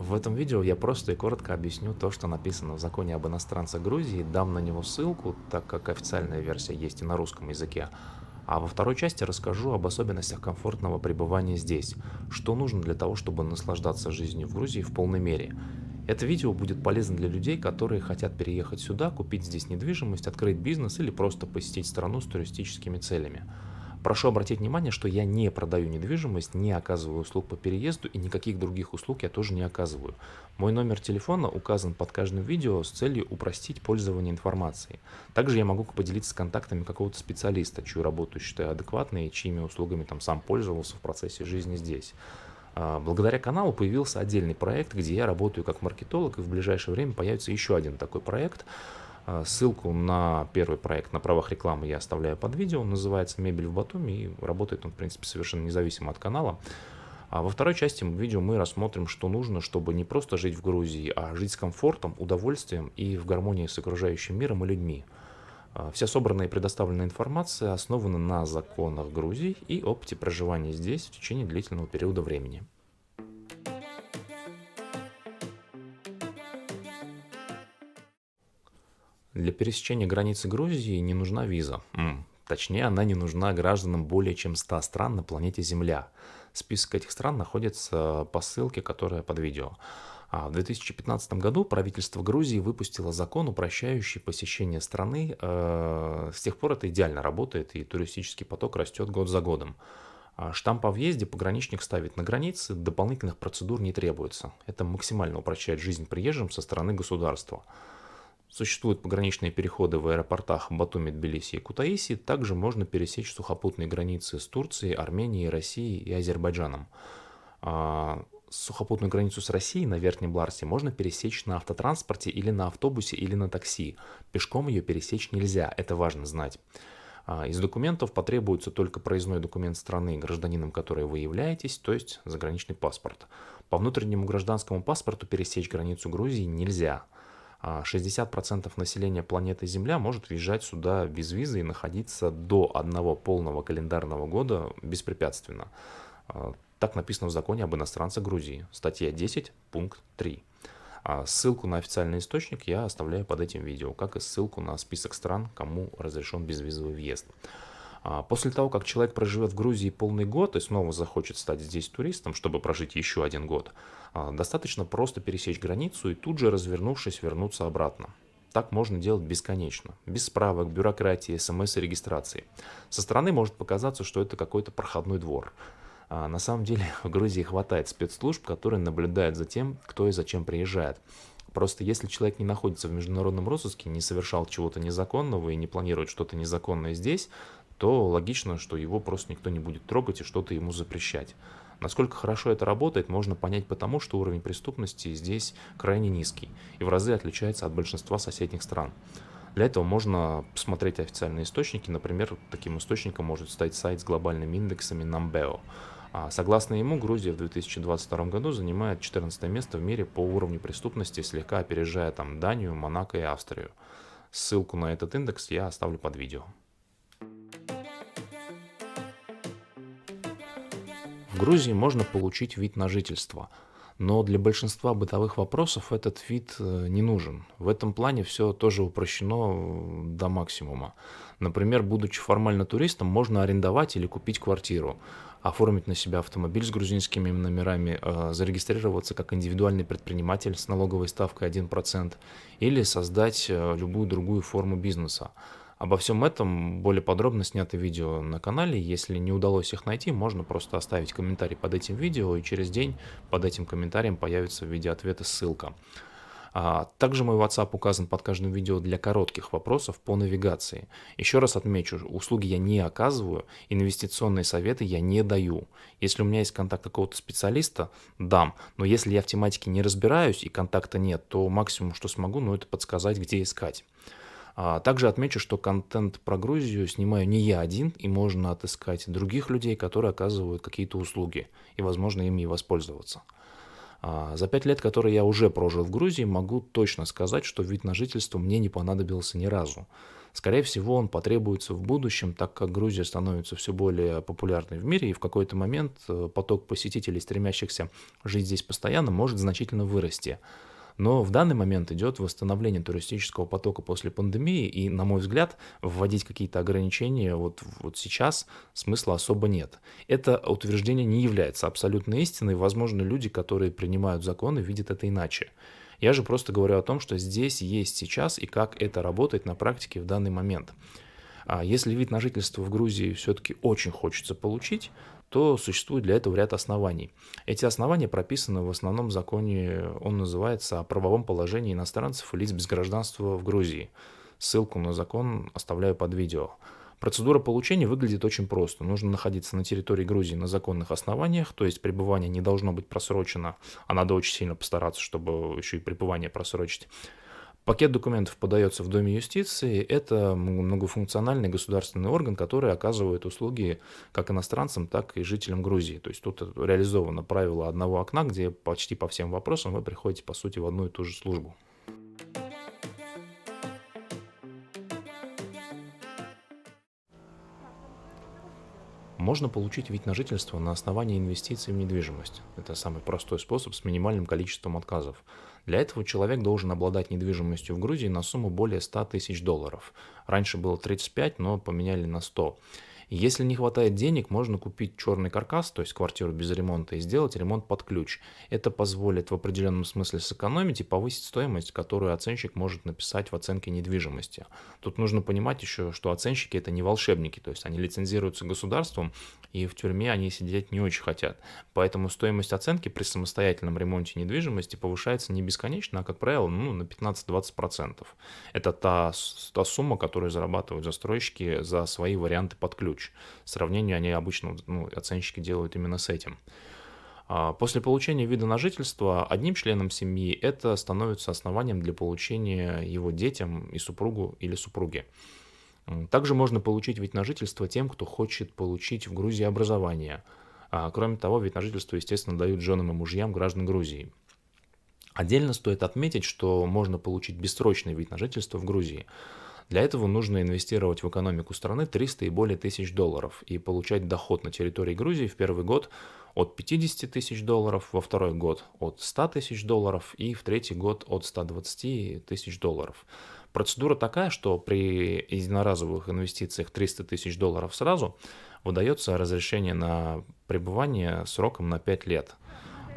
В этом видео я просто и коротко объясню то, что написано в законе об иностранцах Грузии, дам на него ссылку, так как официальная версия есть и на русском языке. А во второй части расскажу об особенностях комфортного пребывания здесь, что нужно для того, чтобы наслаждаться жизнью в Грузии в полной мере. Это видео будет полезно для людей, которые хотят переехать сюда, купить здесь недвижимость, открыть бизнес или просто посетить страну с туристическими целями. Прошу обратить внимание, что я не продаю недвижимость, не оказываю услуг по переезду и никаких других услуг я тоже не оказываю. Мой номер телефона указан под каждым видео с целью упростить пользование информацией. Также я могу поделиться контактами какого-то специалиста, чью работу считаю адекватной и чьими услугами сам пользовался в процессе жизни здесь. Благодаря каналу появился отдельный проект, где я работаю как маркетолог, и в ближайшее время появится еще один такой проект. Ссылку на первый проект на правах рекламы я оставляю под видео, он называется «Мебель в Батуми», и работает он, в принципе, совершенно независимо от канала. А во второй части видео мы рассмотрим, что нужно, чтобы не просто жить в Грузии, а жить с комфортом, удовольствием и в гармонии с окружающим миром и людьми. Вся собранная и предоставленная информация основана на законах Грузии и опыте проживания здесь в течение длительного периода времени. Для пересечения границы Грузии не нужна виза. Точнее, она не нужна гражданам более чем 100 стран на планете Земля. Список этих стран находится по ссылке, которая под видео. В 2015 году правительство Грузии выпустило закон, упрощающий посещение страны. С тех пор это идеально работает, и туристический поток растет год за годом. Штамп о въезде пограничник ставит на границе, дополнительных процедур не требуется. Это максимально упрощает жизнь приезжим со стороны государства. Существуют пограничные переходы в аэропортах Батуми, Тбилиси и Кутаиси. Также можно пересечь сухопутные границы с Турцией, Арменией, Россией и Азербайджаном. Сухопутную границу с Россией на Верхнем Ларсе можно пересечь на автотранспорте или на автобусе или на такси. Пешком ее пересечь нельзя, это важно знать. Из документов потребуется только проездной документ страны, гражданином которой вы являетесь, то есть заграничный паспорт. По внутреннему гражданскому паспорту пересечь границу Грузии нельзя. 60% населения планеты Земля может въезжать сюда без визы и находиться до одного полного календарного года беспрепятственно. Так написано в законе об иностранцах Грузии, статья 10, пункт 3. Ссылку на официальный источник я оставляю под этим видео, как и ссылку на список стран, кому разрешен безвизовый въезд. После того, как человек проживет в Грузии полный год и снова захочет стать здесь туристом, чтобы прожить еще один год, достаточно просто пересечь границу и тут же, развернувшись, вернуться обратно. Так можно делать бесконечно, без справок, бюрократии, смс и регистрации. Со стороны может показаться, что это какой-то проходной двор. На самом деле в Грузии хватает спецслужб, которые наблюдают за тем, кто и зачем приезжает. Просто если человек не находится в международном розыске, не совершал чего-то незаконного и не планирует что-то незаконное здесь, то логично, что его просто никто не будет трогать и что-то ему запрещать. Насколько хорошо это работает, можно понять потому, что уровень преступности здесь крайне низкий и в разы отличается от большинства соседних стран. Для этого можно посмотреть официальные источники, например, таким источником может стать сайт с глобальными индексами Numbeo. Согласно ему, Грузия в 2022 году занимает 14 место в мире по уровню преступности, слегка опережая Данию, Монако и Австрию. Ссылку на этот индекс я оставлю под видео. В Грузии можно получить вид на жительство, но для большинства бытовых вопросов этот вид не нужен. В этом плане все тоже упрощено до максимума. Например, будучи формально туристом, можно арендовать или купить квартиру, оформить на себя автомобиль с грузинскими номерами, зарегистрироваться как индивидуальный предприниматель с налоговой ставкой 1% или создать любую другую форму бизнеса. Обо всем этом более подробно снято видео на канале. Если не удалось их найти, можно просто оставить комментарий под этим видео, и через день под этим комментарием появится в виде ответа ссылка. Также мой WhatsApp указан под каждым видео для коротких вопросов по навигации. Еще раз отмечу, услуги я не оказываю, инвестиционные советы я не даю. Если у меня есть контакт какого-то специалиста, дам. Но если я в тематике не разбираюсь и контакта нет, то максимум, что смогу, это подсказать, где искать. Также отмечу, что контент про Грузию снимаю не я один, и можно отыскать других людей, которые оказывают какие-то услуги, и, возможно, ими и воспользоваться. За 5 лет, которые я уже прожил в Грузии, могу точно сказать, что вид на жительство мне не понадобился ни разу. Скорее всего, он потребуется в будущем, так как Грузия становится все более популярной в мире, и в какой-то момент поток посетителей, стремящихся жить здесь постоянно, может значительно вырасти. Но в данный момент идет восстановление туристического потока после пандемии, и, на мой взгляд, вводить какие-то ограничения вот сейчас смысла особо нет. Это утверждение не является абсолютной истиной, возможно, люди, которые принимают законы, видят это иначе. Я же просто говорю о том, что здесь есть сейчас и как это работает на практике в данный момент. А если вид на жительство в Грузии все-таки очень хочется получить, то существует для этого ряд оснований. Эти основания прописаны в основном законе, он называется «О правовом положении иностранцев и лиц без гражданства в Грузии». Ссылку на закон оставляю под видео. Процедура получения выглядит очень просто. Нужно находиться на территории Грузии на законных основаниях, то есть пребывание не должно быть просрочено, а надо очень сильно постараться, чтобы еще и пребывание просрочить. Пакет документов подается в Доме юстиции. Это многофункциональный государственный орган, который оказывает услуги как иностранцам, так и жителям Грузии. То есть тут реализовано правило одного окна, где почти по всем вопросам вы приходите, по сути, в одну и ту же службу. Можно получить вид на жительство на основании инвестиций в недвижимость. Это самый простой способ с минимальным количеством отказов. Для этого человек должен обладать недвижимостью в Грузии на сумму более 100 тысяч долларов. Раньше было 35, но поменяли на 100. И если не хватает денег, можно купить черный каркас, то есть квартиру без ремонта, и сделать ремонт под ключ. Это позволит в определенном смысле сэкономить и повысить стоимость, которую оценщик может написать в оценке недвижимости. Тут нужно понимать еще, что оценщики это не волшебники, то есть они лицензируются государством, и в тюрьме они сидеть не очень хотят. Поэтому стоимость оценки при самостоятельном ремонте недвижимости повышается не бесконечно, а, как правило, на 15-20%. Это та сумма, которую зарабатывают застройщики за свои варианты под ключ. Сравнение они обычно, оценщики делают именно с этим. После получения вида на жительство одним членом семьи это становится основанием для получения его детям и супругу или супруге. Также можно получить вид на жительство тем, кто хочет получить в Грузии образование. Кроме того, вид на жительство, естественно, дают женам и мужьям граждан Грузии. Отдельно стоит отметить, что можно получить бессрочный вид на жительство в Грузии. Для этого нужно инвестировать в экономику страны 300 и более тысяч долларов и получать доход на территории Грузии в первый год от 50 тысяч долларов, во второй год от 100 тысяч долларов и в третий год от 120 тысяч долларов. Процедура такая, что при единоразовых инвестициях 300 тысяч долларов сразу выдается разрешение на пребывание сроком на 5 лет.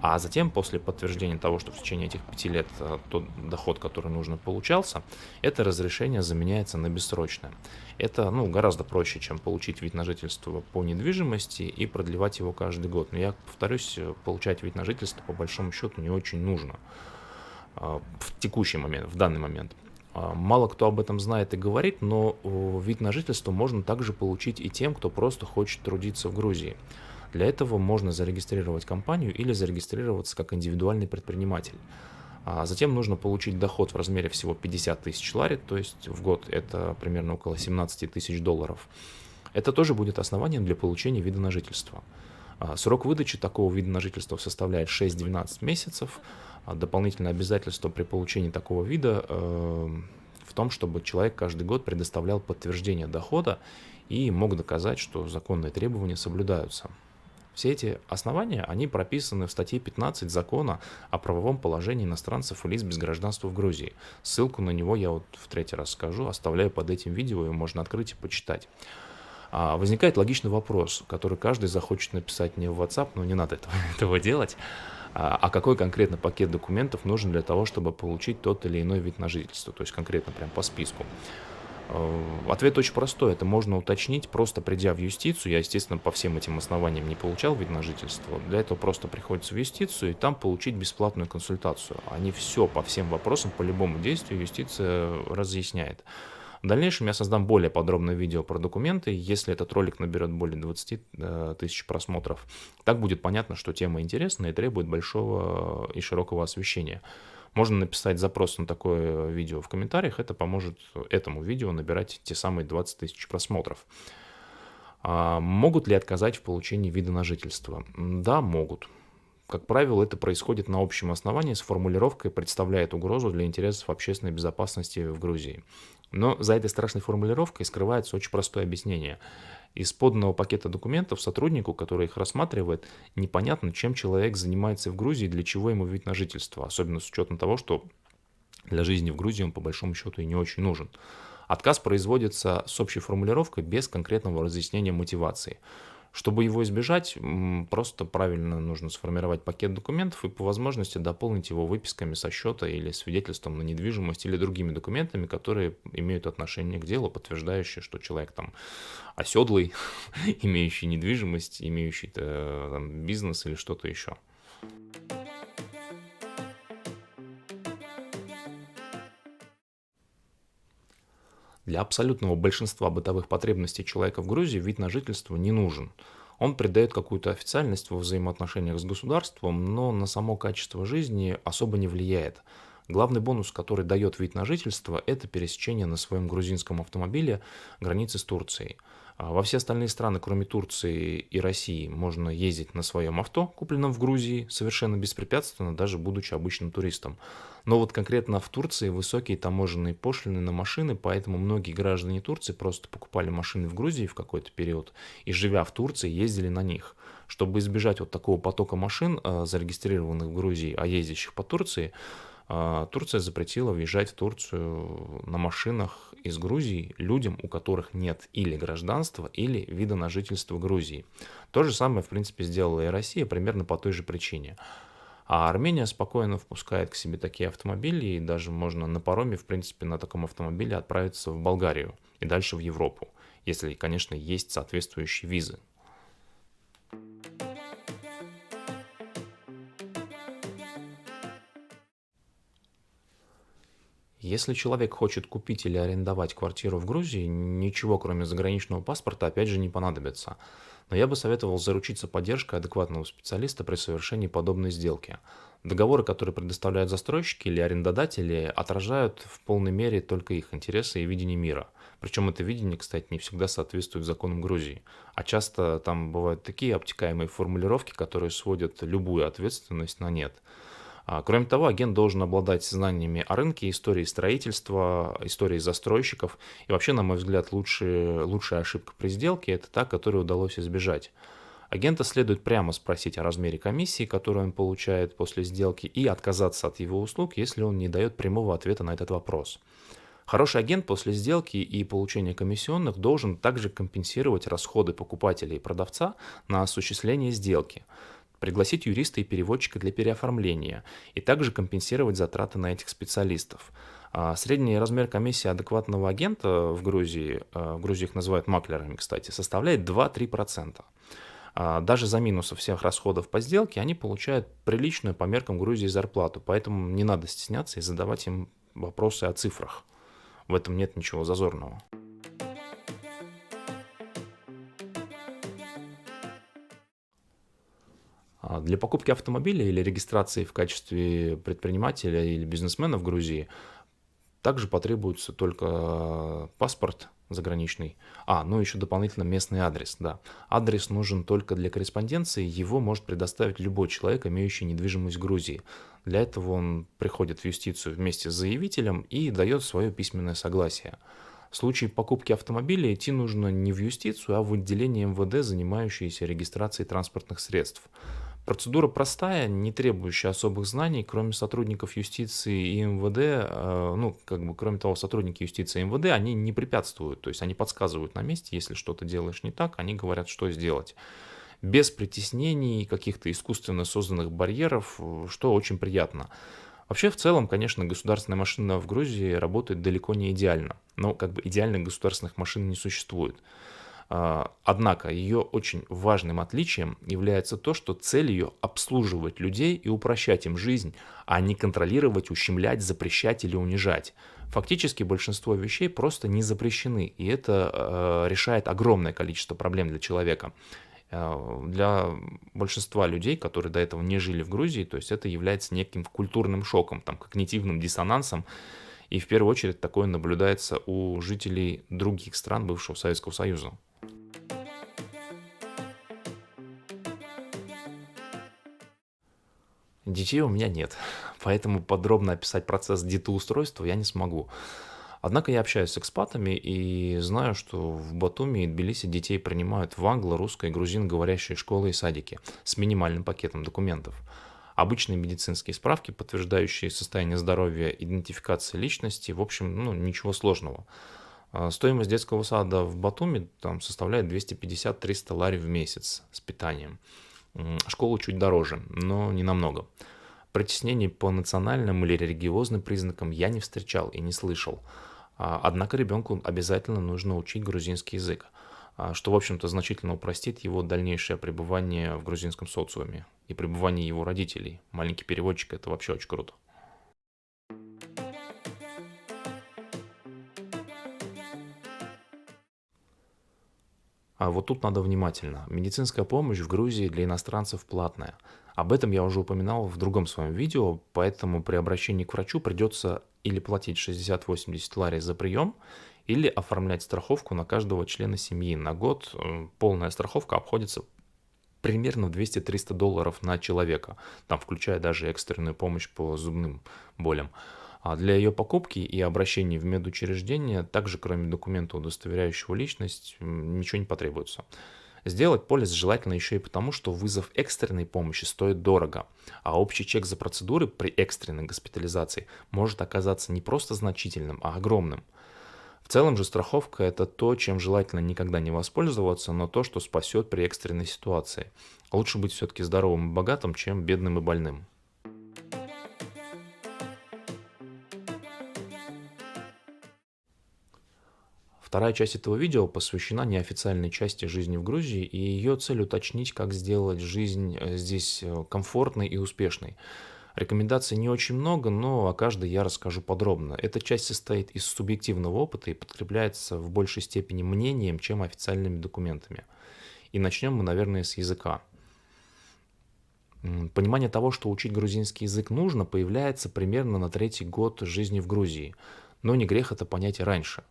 А затем, после подтверждения того, что в течение этих 5 лет тот доход, который нужно, получался, это разрешение заменяется на бессрочное. Это гораздо проще, чем получить вид на жительство по недвижимости и продлевать его каждый год. Но я повторюсь, получать вид на жительство по большому счету не очень нужно в текущий момент, в данный момент. Мало кто об этом знает и говорит, но вид на жительство можно также получить и тем, кто просто хочет трудиться в Грузии. Для этого можно зарегистрировать компанию или зарегистрироваться как индивидуальный предприниматель. Затем нужно получить доход в размере всего 50 тысяч лари, то есть в год это примерно около 17 тысяч долларов. Это тоже будет основанием для получения вида на жительство. Срок выдачи такого вида на жительство составляет 6-12 месяцев. Дополнительное обязательство при получении такого вида в том, чтобы человек каждый год предоставлял подтверждение дохода и мог доказать, что законные требования соблюдаются. Все эти основания, они прописаны в статье 15 закона о правовом положении иностранцев и лиц без гражданства в Грузии. Ссылку на него я в третий раз скажу, оставляю под этим видео, его можно открыть и почитать. Возникает логичный вопрос, который каждый захочет написать мне в WhatsApp, но не надо этого делать. А какой конкретно пакет документов нужен для того, чтобы получить тот или иной вид на жительство, то есть конкретно прям по списку? Ответ очень простой, это можно уточнить, просто придя в юстицию. Я, естественно, по всем этим основаниям не получал вид на жительство. Для этого просто приходится в юстицию и там получить бесплатную консультацию. Они все по всем вопросам, по любому действию юстиция разъясняет. В дальнейшем я создам более подробное видео про документы, если этот ролик наберет более 20 тысяч просмотров. Так будет понятно, что тема интересна и требует большого и широкого освещения. Можно написать запрос на такое видео в комментариях, это поможет этому видео набирать те самые 20 тысяч просмотров. Могут ли отказать в получении вида на жительство? Да, могут. Как правило, это происходит на общем основании с формулировкой «представляет угрозу для интересов общественной безопасности в Грузии». Но за этой страшной формулировкой скрывается очень простое объяснение. Из поданного пакета документов сотруднику, который их рассматривает, непонятно, чем человек занимается в Грузии и для чего ему вид на жительство, особенно с учетом того, что для жизни в Грузии он по большому счету и не очень нужен. Отказ производится с общей формулировкой без конкретного разъяснения мотивации. Чтобы его избежать, просто правильно нужно сформировать пакет документов и по возможности дополнить его выписками со счета или свидетельством на недвижимость или другими документами, которые имеют отношение к делу, подтверждающие, что человек там оседлый, имеющий недвижимость, имеющий там, бизнес или что-то еще. Для абсолютного большинства бытовых потребностей человека в Грузии вид на жительство не нужен. Он придает какую-то официальность во взаимоотношениях с государством, но на само качество жизни особо не влияет. Главный бонус, который дает вид на жительство, это пересечение на своем грузинском автомобиле границы с Турцией. Во все остальные страны, кроме Турции и России, можно ездить на своем авто, купленном в Грузии, совершенно беспрепятственно, даже будучи обычным туристом. Но вот конкретно в Турции высокие таможенные пошлины на машины, поэтому многие граждане Турции просто покупали машины в Грузии в какой-то период и, живя в Турции, ездили на них. Чтобы избежать вот такого потока машин, зарегистрированных в Грузии, а ездящих по Турции, Турция запретила въезжать в Турцию на машинах из Грузии людям, у которых нет или гражданства, или вида на жительство Грузии. То же самое, в принципе, сделала и Россия примерно по той же причине. А Армения спокойно впускает к себе такие автомобили, и даже можно на пароме, в принципе, на таком автомобиле отправиться в Болгарию и дальше в Европу, если, конечно, есть соответствующие визы. Если человек хочет купить или арендовать квартиру в Грузии, ничего кроме заграничного паспорта опять же не понадобится. Но я бы советовал заручиться поддержкой адекватного специалиста при совершении подобной сделки. Договоры, которые предоставляют застройщики или арендодатели, отражают в полной мере только их интересы и видение мира. Причем это видение, кстати, не всегда соответствует законам Грузии. А часто там бывают такие обтекаемые формулировки, которые сводят любую ответственность на нет. Кроме того, агент должен обладать знаниями о рынке, истории строительства, истории застройщиков. И вообще, на мой взгляд, лучшая ошибка при сделке – это та, которую удалось избежать. Агента следует прямо спросить о размере комиссии, которую он получает после сделки, и отказаться от его услуг, если он не дает прямого ответа на этот вопрос. Хороший агент после сделки и получения комиссионных должен также компенсировать расходы покупателя и продавца на осуществление сделки, пригласить юриста и переводчика для переоформления и также компенсировать затраты на этих специалистов. Средний размер комиссии адекватного агента в Грузии их называют маклерами, кстати, составляет 2-3%. Даже за минусом всех расходов по сделке они получают приличную по меркам Грузии зарплату, поэтому не надо стесняться и задавать им вопросы о цифрах. В этом нет ничего зазорного. Для покупки автомобиля или регистрации в качестве предпринимателя или бизнесмена в Грузии также потребуется только паспорт заграничный. Ну еще дополнительно местный адрес, да. Адрес нужен только для корреспонденции, его может предоставить любой человек, имеющий недвижимость в Грузии. Для этого он приходит в юстицию вместе с заявителем и дает свое письменное согласие. В случае покупки автомобиля идти нужно не в юстицию, а в отделение МВД, занимающееся регистрацией транспортных средств. Процедура простая, не требующая особых знаний, кроме сотрудников юстиции и МВД, кроме того, сотрудники юстиции и МВД, они не препятствуют, то есть они подсказывают на месте, если что-то делаешь не так, они говорят, что сделать. Без притеснений, каких-то искусственно созданных барьеров, что очень приятно. Вообще, в целом, конечно, государственная машина в Грузии работает далеко не идеально, но идеальных государственных машин не существует. Однако ее очень важным отличием является то, что цель ее обслуживать людей и упрощать им жизнь, а не контролировать, ущемлять, запрещать или унижать. Фактически большинство вещей просто не запрещены, и это решает огромное количество проблем для человека. Для большинства людей, которые до этого не жили в Грузии, то есть это является неким культурным шоком, когнитивным диссонансом, и в первую очередь такое наблюдается у жителей других стран бывшего Советского Союза. Детей у меня нет, поэтому подробно описать процесс детоустройства я не смогу. Однако я общаюсь с экспатами и знаю, что в Батуми и Тбилиси детей принимают в англо, русско- и грузиноговорящие школы и садики с минимальным пакетом документов. Обычные медицинские справки, подтверждающие состояние здоровья, идентификация личности, в общем, ну, ничего сложного. Стоимость детского сада в Батуми там составляет 250-300 лари в месяц с питанием. Школа чуть дороже, но не намного. Притеснений по национальным или религиозным признакам я не встречал и не слышал. Однако ребенку обязательно нужно учить грузинский язык, что, в общем-то, значительно упростит его дальнейшее пребывание в грузинском социуме и пребывание его родителей. Маленький переводчик — это вообще очень круто. А вот тут надо внимательно. Медицинская помощь в Грузии для иностранцев платная. Об этом я уже упоминал в другом своем видео, поэтому при обращении к врачу придется или платить 60-80 лари за прием, или оформлять страховку на каждого члена семьи на год. Полная страховка обходится примерно в 200-300 долларов на человека, там включая даже экстренную помощь по зубным болям. А для ее покупки и обращения в медучреждение также, кроме документа, удостоверяющего личность, ничего не потребуется. Сделать полис желательно еще и потому, что вызов экстренной помощи стоит дорого, а общий чек за процедуры при экстренной госпитализации может оказаться не просто значительным, а огромным. В целом же страховка — это то, чем желательно никогда не воспользоваться, но то, что спасет при экстренной ситуации. Лучше быть все-таки здоровым и богатым, чем бедным и больным. Вторая часть этого видео посвящена неофициальной части жизни в Грузии, и ее цель уточнить, как сделать жизнь здесь комфортной и успешной. Рекомендаций не очень много, но о каждой я расскажу подробно. Эта часть состоит из субъективного опыта и подкрепляется в большей степени мнением, чем официальными документами. И начнем мы, наверное, с языка. Понимание того, что учить грузинский язык нужно, появляется примерно на третий год жизни в Грузии. Но не грех это понять и раньше.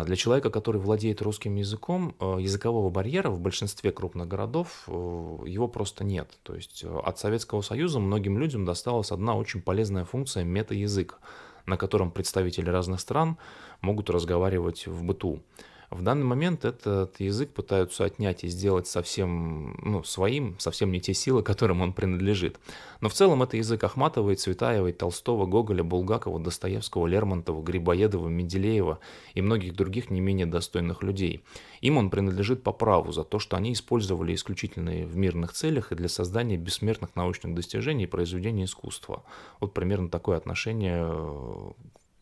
Для человека, который владеет русским языком, языкового барьера в большинстве крупных городов его просто нет. То есть от Советского Союза многим людям досталась одна очень полезная функция — мета-язык, на котором представители разных стран могут разговаривать в быту. В данный момент этот язык пытаются отнять и сделать совсем, ну, своим, совсем не те силы, которым он принадлежит. Но в целом это язык Ахматовой, Цветаевой, Толстого, Гоголя, Булгакова, Достоевского, Лермонтова, Грибоедова, Менделеева и многих других не менее достойных людей. Им он принадлежит по праву за то, что они использовали исключительно в мирных целях и для создания бессмертных научных достижений и произведений искусства. Вот примерно такое отношение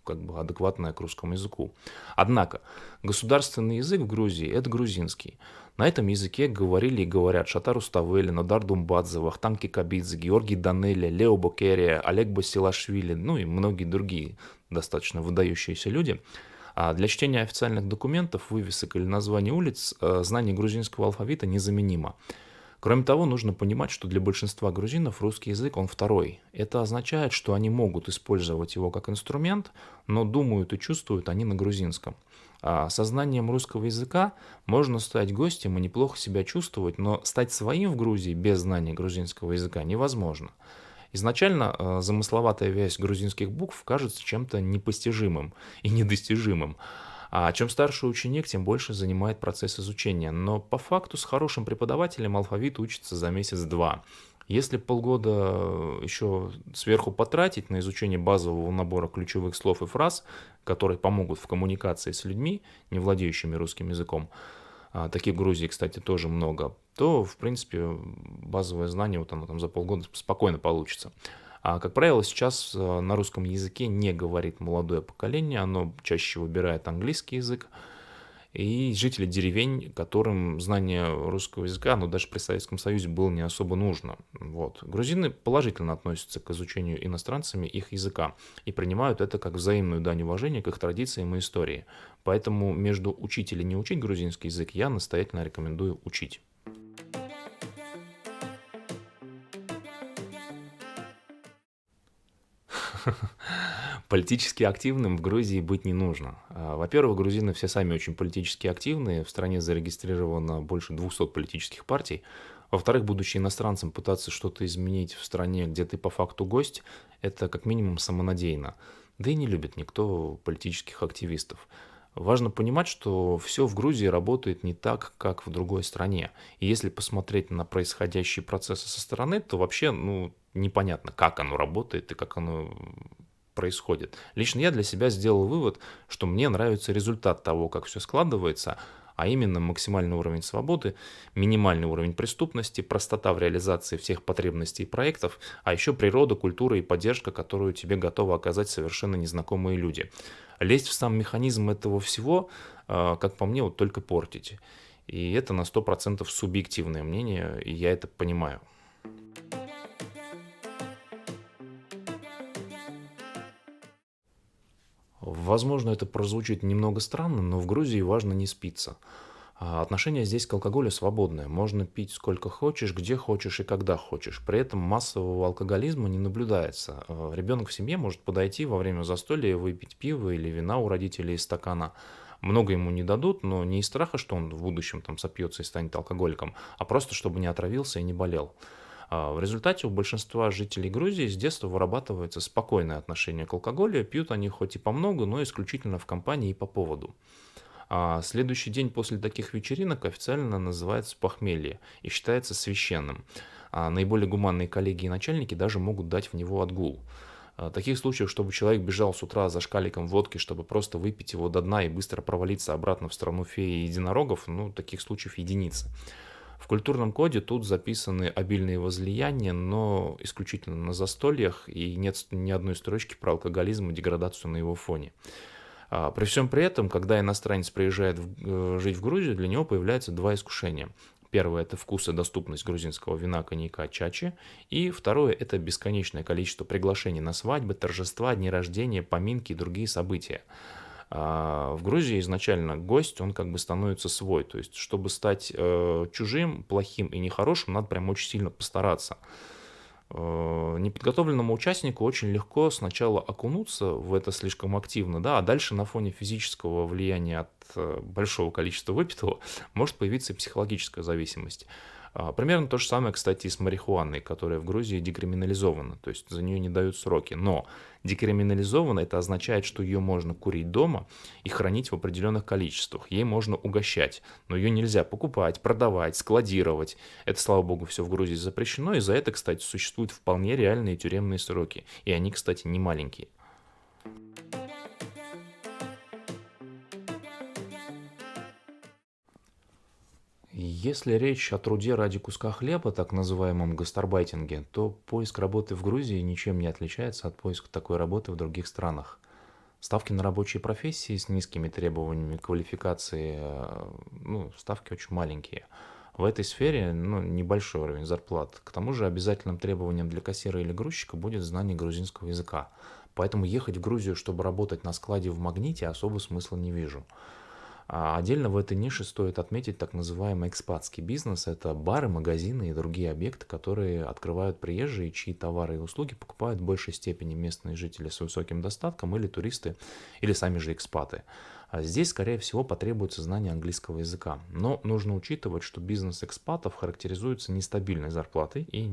как бы адекватное к русскому языку. Однако государственный язык в Грузии — это грузинский. На этом языке говорили и говорят Шатар Руставели, Нодар Думбадзе, Вахтанг Кикабидзе, Георгий Данелия, Лео Бокерия, Олег Басилашвили, ну и многие другие достаточно выдающиеся люди. А для чтения официальных документов, вывесок или названий улиц знание грузинского алфавита незаменимо. Кроме того, нужно понимать, что для большинства грузинов русский язык он второй. Это означает, что они могут использовать его как инструмент, но думают и чувствуют они на грузинском. А со знанием русского языка можно стать гостем и неплохо себя чувствовать, но стать своим в Грузии без знания грузинского языка невозможно. Изначально замысловатая вязь грузинских букв кажется чем-то непостижимым и недостижимым. А чем старше ученик, тем больше занимает процесс изучения. Но по факту с хорошим преподавателем алфавит учится за месяц-два. Если полгода еще сверху потратить на изучение базового набора ключевых слов и фраз, которые помогут в коммуникации с людьми, не владеющими русским языком, таких в Грузии, кстати, тоже много, то, в принципе, базовое знание вот оно там за полгода спокойно получится. Как правило, сейчас на русском языке не говорит молодое поколение, оно чаще выбирает английский язык. И жители деревень, которым знание русского языка, оно даже при Советском Союзе было не особо нужно. Вот. Грузины положительно относятся к изучению иностранцами их языка и принимают это как взаимную дань уважения к их традициям и истории. Поэтому между учить или не учить грузинский язык я настоятельно рекомендую учить. Политически активным в Грузии быть не нужно. Во-первых, грузины все сами очень политически активные, в стране зарегистрировано больше 200 политических партий. Во-вторых, будучи иностранцем, пытаться что-то изменить в стране, где ты по факту гость, это как минимум самонадеянно. Да и не любит никто политических активистов. Важно понимать, что все в Грузии работает не так, как в другой стране. И если посмотреть на происходящие процессы со стороны, то вообще непонятно, как оно работает и как оно происходит. Лично я для себя сделал вывод, что мне нравится результат того, как все складывается, а именно максимальный уровень свободы, минимальный уровень преступности, простота в реализации всех потребностей и проектов, а еще природа, культура и поддержка, которую тебе готовы оказать совершенно незнакомые люди. Лезть в сам механизм этого всего, как по мне, вот только портить. И это на 100% субъективное мнение, и я это понимаю. Возможно, это прозвучит немного странно, но в Грузии важно не спиться. Отношение здесь к алкоголю свободное. Можно пить сколько хочешь, где хочешь и когда хочешь. При этом массового алкоголизма не наблюдается. Ребенок в семье может подойти во время застолья и выпить пиво или вина у родителей из стакана. Много ему не дадут, но не из страха, что он в будущем там сопьется и станет алкоголиком, а просто чтобы не отравился и не болел. В результате у большинства жителей Грузии с детства вырабатывается спокойное отношение к алкоголю. Пьют они хоть и по много, но исключительно в компании и по поводу. Следующий день после таких вечеринок официально называется похмелье и считается священным. Наиболее гуманные коллеги и начальники даже могут дать в него отгул. Таких случаев, чтобы человек бежал с утра за шкаликом водки, чтобы просто выпить его до дна и быстро провалиться обратно в страну феи и единорогов, таких случаев единицы. В культурном коде тут записаны обильные возлияния, но исключительно на застольях, и нет ни одной строчки про алкоголизм и деградацию на его фоне. При всем при этом, когда иностранец приезжает жить в Грузию, для него появляются два искушения. Первое – это вкус и доступность грузинского вина, коньяка, чачи. И второе – это бесконечное количество приглашений на свадьбы, торжества, дни рождения, поминки и другие события. В Грузии изначально гость, он как бы становится свой. То есть, чтобы стать чужим, плохим и нехорошим, надо прям очень сильно постараться. Неподготовленному участнику очень легко сначала окунуться в это слишком активно, да, а дальше на фоне физического влияния от большого количества выпитого может появиться и психологическая зависимость. Примерно то же самое, кстати, и с марихуаной, которая в Грузии декриминализована, то есть за нее не дают сроки. Но декриминализована это означает, что ее можно курить дома и хранить в определенных количествах. Ей можно угощать, но ее нельзя покупать, продавать, складировать. Это, слава богу, все в Грузии запрещено, и за это, кстати, существуют вполне реальные тюремные сроки. И они, кстати, не маленькие. Если речь о труде ради куска хлеба, так называемом гастарбайтинге, то поиск работы в Грузии ничем не отличается от поиска такой работы в других странах. Ставки на рабочие профессии с низкими требованиями квалификации, ставки очень маленькие. В этой сфере небольшой уровень зарплат. К тому же обязательным требованием для кассира или грузчика будет знание грузинского языка. Поэтому ехать в Грузию, чтобы работать на складе в Магните, особо смысла не вижу. Отдельно в этой нише стоит отметить так называемый экспатский бизнес. Это бары, магазины и другие объекты, которые открывают приезжие, чьи товары и услуги покупают в большей степени местные жители с высоким достатком или туристы, или сами же экспаты. Здесь, скорее всего, потребуется знание английского языка. Но нужно учитывать, что бизнес экспатов характеризуется нестабильной зарплатой и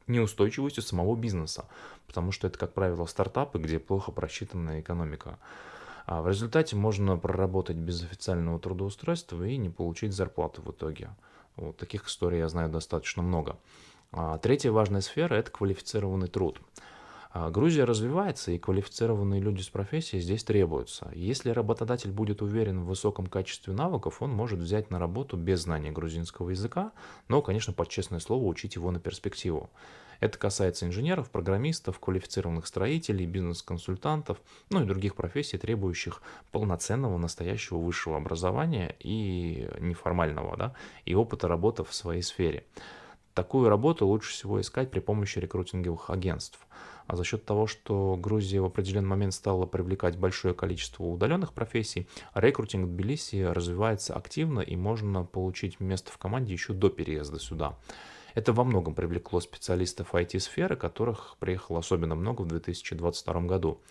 неустойчивостью самого бизнеса, потому что это, как правило, стартапы, где плохо просчитанная экономика. В результате можно проработать без официального трудоустройства и не получить зарплату в итоге. Вот таких историй я знаю достаточно много. Третья важная сфера – это квалифицированный труд. Грузия развивается, и квалифицированные люди с профессией здесь требуются. Если работодатель будет уверен в высоком качестве навыков, он может взять на работу без знания грузинского языка, но, конечно, под честное слово учить его на перспективу. Это касается инженеров, программистов, квалифицированных строителей, бизнес-консультантов, и других профессий, требующих полноценного настоящего высшего образования и неформального, да, и опыта работы в своей сфере. Такую работу лучше всего искать при помощи рекрутинговых агентств. А за счет того, что Грузия в определенный момент стала привлекать большое количество удаленных профессий, рекрутинг в Тбилиси развивается активно, и можно получить место в команде еще до переезда сюда. Это во многом привлекло специалистов IT-сферы, которых приехало особенно много в 2022 году.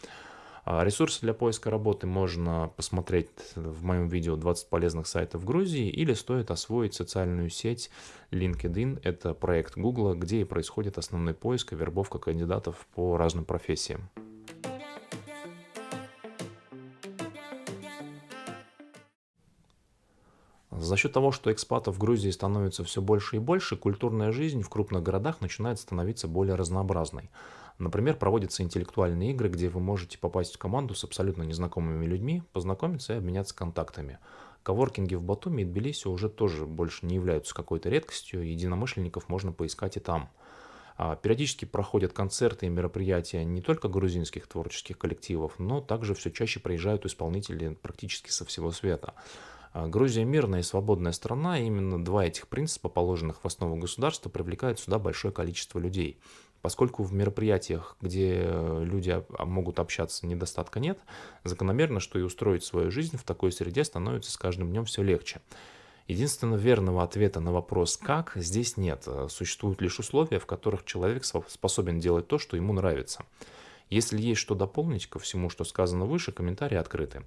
Ресурсы для поиска работы можно посмотреть в моем видео «20 полезных сайтов Грузии» или стоит освоить социальную сеть LinkedIn. Это проект Google, где и происходит основной поиск и вербовка кандидатов по разным профессиям. За счет того, что экспатов в Грузии становится все больше и больше, культурная жизнь в крупных городах начинает становиться более разнообразной. Например, проводятся интеллектуальные игры, где вы можете попасть в команду с абсолютно незнакомыми людьми, познакомиться и обменяться контактами. Коворкинги в Батуми и Тбилиси уже тоже больше не являются какой-то редкостью, единомышленников можно поискать и там. Периодически проходят концерты и мероприятия не только грузинских творческих коллективов, но также все чаще приезжают исполнители практически со всего света. Грузия мирная и свободная страна, и именно два этих принципа, положенных в основу государства, привлекают сюда большое количество людей. Поскольку в мероприятиях, где люди могут общаться, недостатка нет, закономерно, что и устроить свою жизнь в такой среде становится с каждым днем все легче. Единственно верного ответа на вопрос «как» здесь нет. Существуют лишь условия, в которых человек способен делать то, что ему нравится. Если есть что дополнить ко всему, что сказано выше, комментарии открыты.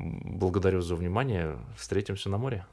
Благодарю за внимание. Встретимся на море.